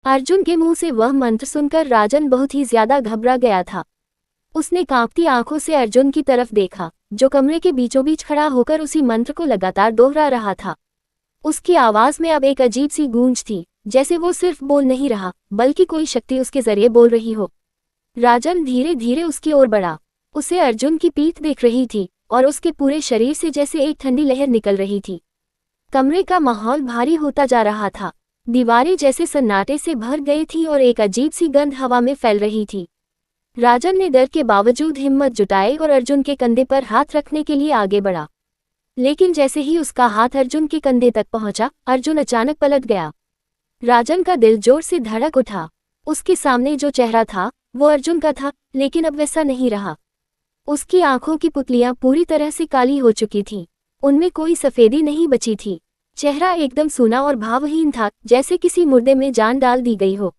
अर्जुन के मुंह से वह मंत्र सुनकर राजन बहुत ही ज्यादा घबरा गया था। उसने कांपती आंखों से अर्जुन की तरफ देखा, जो कमरे के बीचों बीच खड़ा होकर उसी मंत्र को लगातार दोहरा रहा था। उसकी आवाज में अब एक अजीब सी गूंज थी, जैसे वो सिर्फ बोल नहीं रहा बल्कि कोई शक्ति उसके जरिए बोल रही हो। राजन धीरे धीरे उसकी ओर बढ़ा। उसे अर्जुन की पीठ दिख रही थी और उसके पूरे शरीर से जैसे एक ठंडी लहर निकल रही थी। कमरे का माहौल भारी होता जा रहा था। दीवारें जैसे सन्नाटे से भर गई थी और एक अजीब सी गंध हवा में फैल रही थी। राजन ने डर के बावजूद हिम्मत जुटाई और अर्जुन के कंधे पर हाथ रखने के लिए आगे बढ़ा। लेकिन जैसे ही उसका हाथ अर्जुन के कंधे तक पहुंचा, अर्जुन अचानक पलट गया। राजन का दिल जोर से धड़क उठा। उसके सामने जो चेहरा था वो अर्जुन का था, लेकिन अब वैसा नहीं रहा। उसकी आंखों की पुतलियां पूरी तरह से काली हो चुकी थीं। उनमें कोई सफेदी नहीं बची थी। चेहरा एकदम सूना और भावहीन था, जैसे किसी मुर्दे में जान डाल दी गई हो।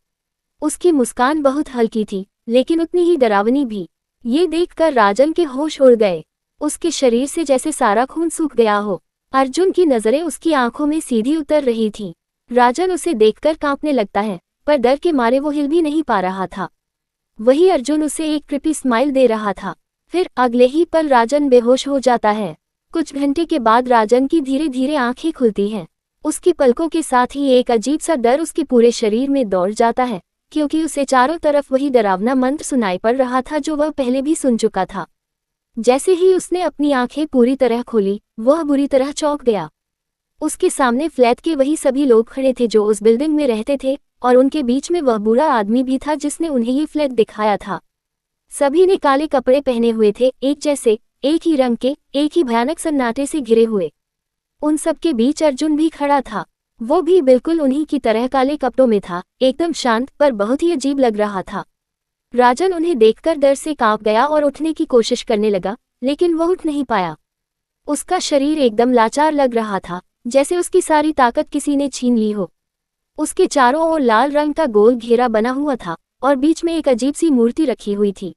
उसकी मुस्कान बहुत हल्की थी, लेकिन उतनी ही डरावनी भी। ये देखकर राजन के होश उड़ गए। उसके शरीर से जैसे सारा खून सूख गया हो। अर्जुन की नजरें उसकी आंखों में सीधी उतर रही थीं। राजन उसे देखकर कांपने लगता है, पर डर के मारे वो हिल भी नहीं पा रहा था। वही अर्जुन उसे एक कृपी स्माइल दे रहा था। फिर अगले ही पल राजन बेहोश हो जाता है। कुछ घंटे के बाद राजन की धीरे धीरे आंखें खुलती हैं। उसकी पलकों के साथ ही एक अजीब सा डर उसके पूरे शरीर में दौड़ जाता है, क्योंकि उसे चारों तरफ वही डरावना मंत्र सुनाई पड़ रहा था जो वह पहले भी सुन चुका था। जैसे ही उसने अपनी आंखें पूरी तरह खोली, वह बुरी तरह चौंक गया। उसके सामने फ्लैट के वही सभी लोग खड़े थे जो उस बिल्डिंग में रहते थे, और उनके बीच में वह बूढ़ा आदमी भी था जिसने उन्हें ये फ्लैट दिखाया था। सभी ने काले कपड़े पहने हुए थे, एक जैसे, एक ही रंग के, एक ही भयानक सन्नाटे से घिरे हुए। उन सबके बीच अर्जुन भी खड़ा था। वो भी बिल्कुल उन्हीं की तरह काले कपड़ों में था, एकदम शांत पर बहुत ही अजीब लग रहा था। राजन उन्हें देखकर डर से कांप गया और उठने की कोशिश करने लगा, लेकिन वह उठ नहीं पाया। उसका शरीर एकदम लाचार लग रहा था, जैसे उसकी सारी ताकत किसी ने छीन ली हो। उसके चारों ओर लाल रंग का गोल घेरा बना हुआ था और बीच में एक अजीब सी मूर्ति रखी हुई थी।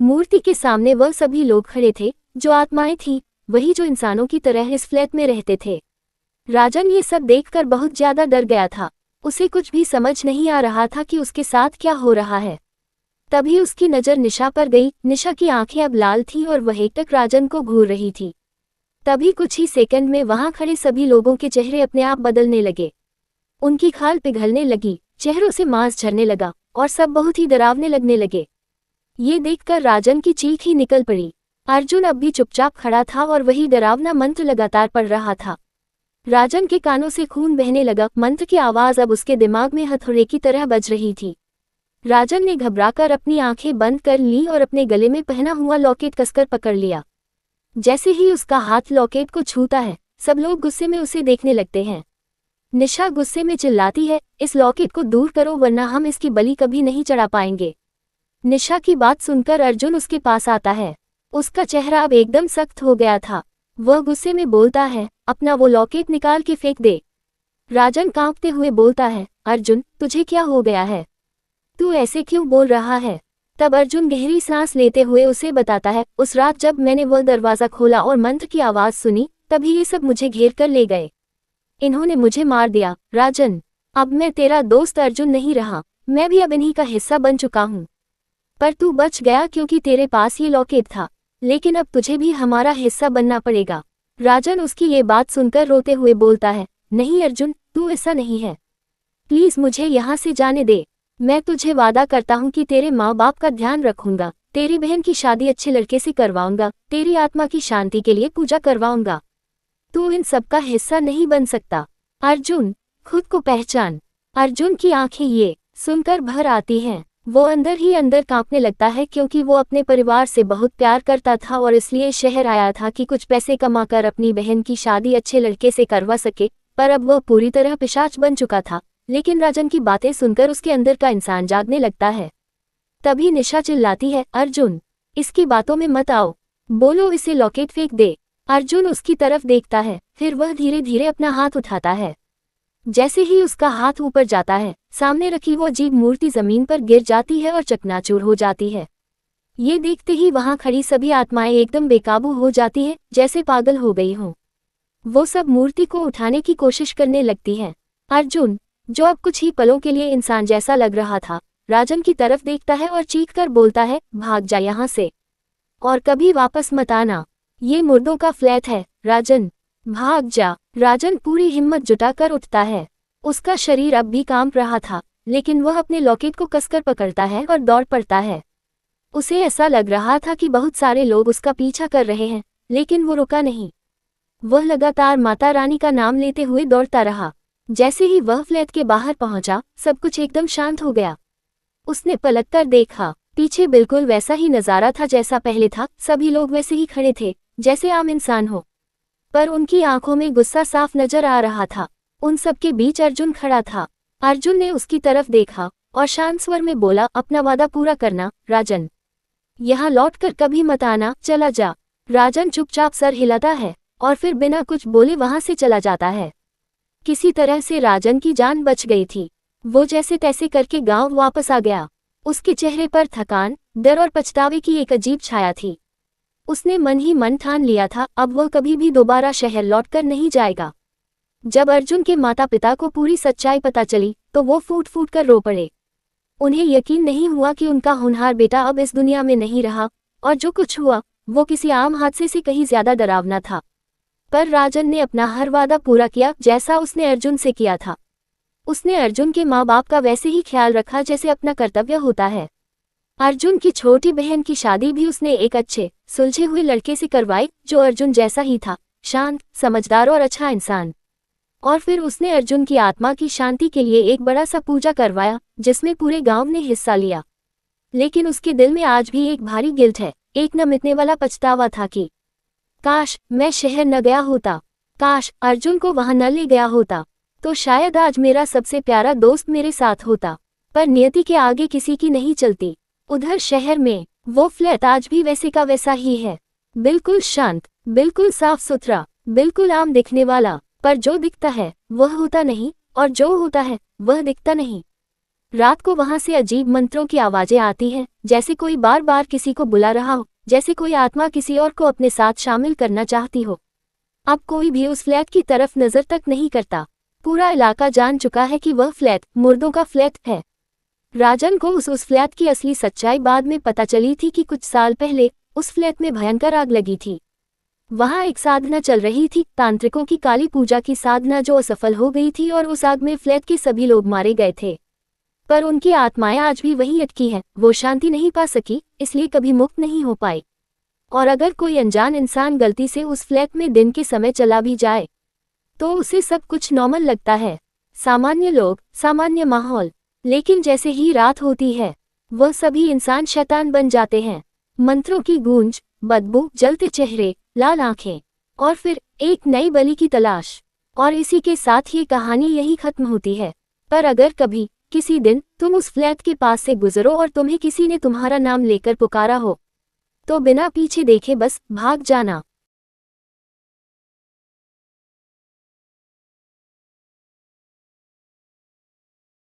मूर्ति के सामने वह सभी लोग खड़े थे जो आत्माएं थीं, वही जो इंसानों की तरह इस फ्लैट में रहते थे। राजन ये सब देखकर बहुत ज्यादा डर गया था। उसे कुछ भी समझ नहीं आ रहा था कि उसके साथ क्या हो रहा है। तभी उसकी नज़र निशा पर गई। निशा की आंखें अब लाल थीं और वह एकटक राजन को घूर रही थी। तभी कुछ ही सेकंड में वहां खड़े सभी लोगों के चेहरे अपने आप बदलने लगे। उनकी खाल पिघलने लगी, चेहरों से मांस झरने लगा और सब बहुत ही डरावने लगने लगे। ये देखकर राजन की चीख ही निकल पड़ी। अर्जुन अब भी चुपचाप खड़ा था और वही डरावना मंत्र लगातार पढ़ रहा था। राजन के कानों से खून बहने लगा। मंत्र की आवाज अब उसके दिमाग में हथौड़े की तरह बज रही थी। राजन ने घबराकर अपनी आंखें बंद कर ली और अपने गले में पहना हुआ लॉकेट कसकर पकड़ लिया। जैसे ही उसका हाथ लॉकेट को छूता है, सब लोग गुस्से में उसे देखने लगते हैं। निशा गुस्से में चिल्लाती है, इस लॉकेट को दूर करो वरना हम इसकी बलि कभी नहीं चढ़ा पाएंगे। निशा की बात सुनकर अर्जुन उसके पास आता है। उसका चेहरा अब एकदम सख्त हो गया था। वह गुस्से में बोलता है, अपना वो लॉकेट निकाल के फेंक दे। राजन कांपते हुए बोलता है, अर्जुन तुझे क्या हो गया है? तू ऐसे क्यों बोल रहा है? तब अर्जुन गहरी सांस लेते हुए उसे बताता है, उस रात जब मैंने वह दरवाज़ा खोला और मंत्र की आवाज़ सुनी, तभी ये सब मुझे घेर कर ले गए। इन्होंने मुझे मार दिया। राजन, अब मैं तेरा दोस्त अर्जुन नहीं रहा, मैं भी अब इन्हीं का हिस्सा बन चुका हूँ। पर तू बच गया क्योंकि तेरे पास ये लॉकेट था, लेकिन अब तुझे भी हमारा हिस्सा बनना पड़ेगा। राजन उसकी ये बात सुनकर रोते हुए बोलता है, नहीं अर्जुन, तू ऐसा नहीं है। प्लीज़ मुझे यहाँ से जाने दे। मैं तुझे वादा करता हूँ कि तेरे माँ बाप का ध्यान रखूंगा, तेरी बहन की शादी अच्छे लड़के से करवाऊंगा, तेरी आत्मा की शांति के लिए पूजा करवाऊंगा। तू इन सब का हिस्सा नहीं बन सकता। अर्जुन, खुद को पहचान। अर्जुन की आंखें ये सुनकर भर आती हैं। वो अंदर ही अंदर कांपने लगता है क्योंकि वो अपने परिवार से बहुत प्यार करता था और इसलिए शहर आया था कि कुछ पैसे कमाकर अपनी बहन की शादी अच्छे लड़के से करवा सके, पर अब वह पूरी तरह पिशाच बन चुका था। लेकिन राजन की बातें सुनकर उसके अंदर का इंसान जागने लगता है। तभी निशा चिल्लाती है, अर्जुन, इसकी बातों में मत आओ, बोलो इसे लॉकेट फेंक दे। अर्जुन उसकी तरफ देखता है, फिर वह धीरे धीरे अपना हाथ उठाता है। जैसे ही उसका हाथ ऊपर जाता है, सामने रखी वो अजीब मूर्ति जमीन पर गिर जाती है और चकनाचूर हो जाती है। ये देखते ही वहां खड़ी सभी आत्माएं एकदम बेकाबू हो जाती हैं, जैसे पागल हो गई हों। वो सब मूर्ति को उठाने की कोशिश करने लगती हैं। अर्जुन, जो अब कुछ ही पलों के लिए इंसान जैसा लग रहा था, राजन की तरफ देखता है और चीख कर बोलता है, भाग जा यहाँ से और कभी वापस मत आना। ये मुर्दों का फ्लैट है राजन, भाग जा। राजन पूरी हिम्मत जुटाकर उठता है। उसका शरीर अब भी कांप रहा था, लेकिन वह अपने लॉकेट को कसकर पकड़ता है और दौड़ पड़ता है। उसे ऐसा लग रहा था कि बहुत सारे लोग उसका पीछा कर रहे हैं, लेकिन वो रुका नहीं। वह लगातार माता रानी का नाम लेते हुए दौड़ता रहा। जैसे ही वह फ्लैट के बाहर पहुंचा, सब कुछ एकदम शांत हो गया। उसने पलटकर देखा, पीछे बिल्कुल वैसा ही नजारा था जैसा पहले था। सभी लोग वैसे ही खड़े थे जैसे आम इंसान हो, पर उनकी आंखों में गुस्सा साफ नजर आ रहा था। उन सबके बीच अर्जुन खड़ा था। अर्जुन ने उसकी तरफ देखा और शांत स्वर में बोला, अपना वादा पूरा करना राजन, यहाँ लौटकर कभी मत आना, चला जा। राजन चुपचाप सर हिलाता है और फिर बिना कुछ बोले वहां से चला जाता है। किसी तरह से राजन की जान बच गई थी। वो जैसे तैसे करके गांव वापस आ गया। उसके चेहरे पर थकान, डर और पछतावे की एक अजीब छाया थी। उसने मन ही मन ठान लिया था, अब वह कभी भी दोबारा शहर लौटकर नहीं जाएगा। जब अर्जुन के माता पिता को पूरी सच्चाई पता चली तो वो फूट फूट कर रो पड़े। उन्हें यकीन नहीं हुआ कि उनका होनहार बेटा अब इस दुनिया में नहीं रहा, और जो कुछ हुआ वो किसी आम हादसे से कहीं ज्यादा डरावना था। पर राजन ने अपना हर वादा पूरा किया, जैसा उसने अर्जुन से किया था। उसने अर्जुन के माँ बाप का वैसे ही ख्याल रखा जैसे अपना कर्तव्य होता है। अर्जुन की छोटी बहन की शादी भी उसने एक अच्छे सुलझे हुए लड़के से करवाई, जो अर्जुन जैसा ही था, शांत, समझदार और अच्छा इंसान। और फिर उसने अर्जुन की आत्मा की शांति के लिए एक बड़ा सा पूजा करवाया, जिसमें पूरे गांव ने हिस्सा लिया। लेकिन उसके दिल में आज भी एक भारी गिल्ट है, एक न मिटने वाला पछतावा था कि काश मैं शहर न गया होता, काश अर्जुन को वहां न ले गया होता, तो शायद आज मेरा सबसे प्यारा दोस्त मेरे साथ होता। पर नियति के आगे किसी की नहीं चलती। उधर शहर में वो फ्लैट आज भी वैसे का वैसा ही है, बिल्कुल शांत, बिल्कुल साफ सुथरा, बिल्कुल आम दिखने वाला। पर जो दिखता है वह होता नहीं, और जो होता है वह दिखता नहीं। रात को वहां से अजीब मंत्रों की आवाजें आती हैं, जैसे कोई बार बार किसी को बुला रहा हो, जैसे कोई आत्मा किसी और को अपने साथ शामिल करना चाहती हो। अब कोई भी उस फ्लैट की तरफ नजर तक नहीं करता। पूरा इलाका जान चुका है कि वह फ्लैट मुर्दों का फ्लैट है। राजन को उस फ्लैट की असली सच्चाई बाद में पता चली थी कि कुछ साल पहले उस फ्लैट में भयंकर आग लगी थी। वहां एक साधना चल रही थी, तांत्रिकों की काली पूजा की साधना, जो असफल हो गई थी और उस आग में फ्लैट के सभी लोग मारे गए थे। पर उनकी आत्माएं आज भी वहीं अटकी हैं, वो शांति नहीं पा सकी, इसलिए कभी मुक्त नहीं हो पाई। और अगर कोई अनजान इंसान गलती से उस फ्लैट में दिन के समय चला भी जाए तो उसे सब कुछ नॉर्मल लगता है, सामान्य लोग, सामान्य माहौल। लेकिन जैसे ही रात होती है वह सभी इंसान शैतान बन जाते हैं। मंत्रों की गूंज, बदबू, जलते चेहरे, लाल आंखें, और फिर एक नई बलि की तलाश। और इसी के साथ ये कहानी यही खत्म होती है। पर अगर कभी किसी दिन तुम उस फ्लैट के पास से गुजरो और तुम्हें किसी ने तुम्हारा नाम लेकर पुकारा हो, तो बिना पीछे देखे बस भाग जाना।